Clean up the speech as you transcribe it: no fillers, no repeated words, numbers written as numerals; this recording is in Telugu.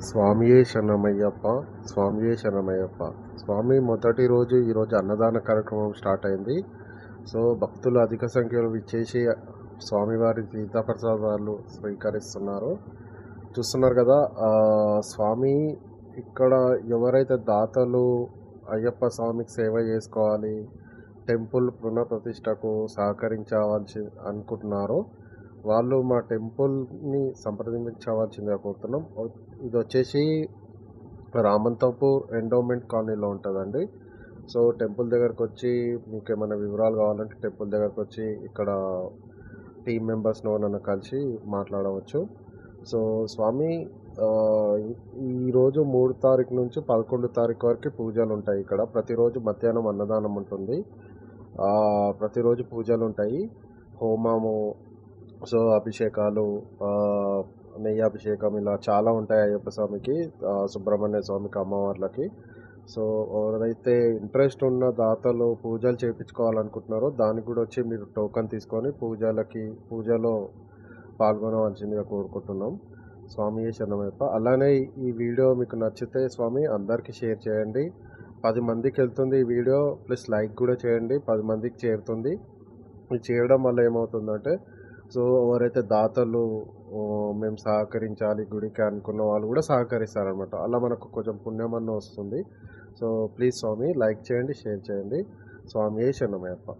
స్వామియే శరణమయ్యప్ప, స్వామియే శరణమయ్యప్ప. స్వామి మొదటి రోజు ఈరోజు అన్నదాన కార్యక్రమం స్టార్ట్ అయింది. సో భక్తులు అధిక సంఖ్యలో విచ్చేసి స్వామివారి తీర్థప్రసాదాలు స్వీకరిస్తున్నారు. చూస్తున్నారు కదా. స్వామి ఇక్కడ ఎవరైతే దాతలు అయ్యప్ప స్వామికి సేవ చేసుకోవాలి, టెంపుల్ పునఃప్రతిష్టకు సహకరించవలసి అనుకుంటున్నారో వాళ్ళు మా టెంపుల్ని సంప్రదించవలసిందిగా కోరుతున్నాం. ఇది వచ్చేసి రామంతపూర్ ఎండోమెంట్ కాలనీలో ఉంటుందండి. సో టెంపుల్ దగ్గరకు వచ్చి మీకు ఏమైనా వివరాలు కావాలంటే టెంపుల్ దగ్గరకు వచ్చి ఇక్కడ టీం మెంబర్స్ను నన్ను కలిసి మాట్లాడవచ్చు. సో స్వామి ఈరోజు 3 తారీఖు నుంచి 11 తారీఖు వరకు పూజలు ఉంటాయి. ఇక్కడ ప్రతిరోజు మధ్యాహ్నం అన్నదానం ఉంటుంది. ప్రతిరోజు పూజలు ఉంటాయి, హోమము, సో అభిషేకాలు, నెయ్యి అభిషేకం, ఇలా చాలా ఉంటాయి అయ్యప్ప స్వామికి, సుబ్రహ్మణ్య స్వామికి, అమ్మవార్లకి. సో ఎవరైతే ఇంట్రెస్ట్ ఉన్న దాతలు పూజలు చేయించుకోవాలనుకుంటున్నారో దానికి కూడా వచ్చి మీరు టోకన్ తీసుకొని పూజలో పాల్గొనవలసిందిగా కోరుకుంటున్నాం. స్వామి శరణమయ్యప్ప. అలానే ఈ వీడియో మీకు నచ్చితే స్వామి అందరికీ షేర్ చేయండి. 10 మందికి వెళ్తుంది ఈ వీడియో. ప్లస్ లైక్ కూడా చేయండి, 10 మందికి చేరుతుంది. ఇది చేయడం వల్ల ఏమవుతుందంటే, సో ఎవరైతే దాతలు మేము సహకరించాలి గుడికి అనుకున్న వాళ్ళు కూడా సహకరిస్తారనమాట. అలా మనకు కొంచెం పుణ్యమన్న వస్తుంది. సో ప్లీజ్ స్వామి లైక్ చేయండి, షేర్ చేయండి. స్వామి శరణమయ్యప్ప.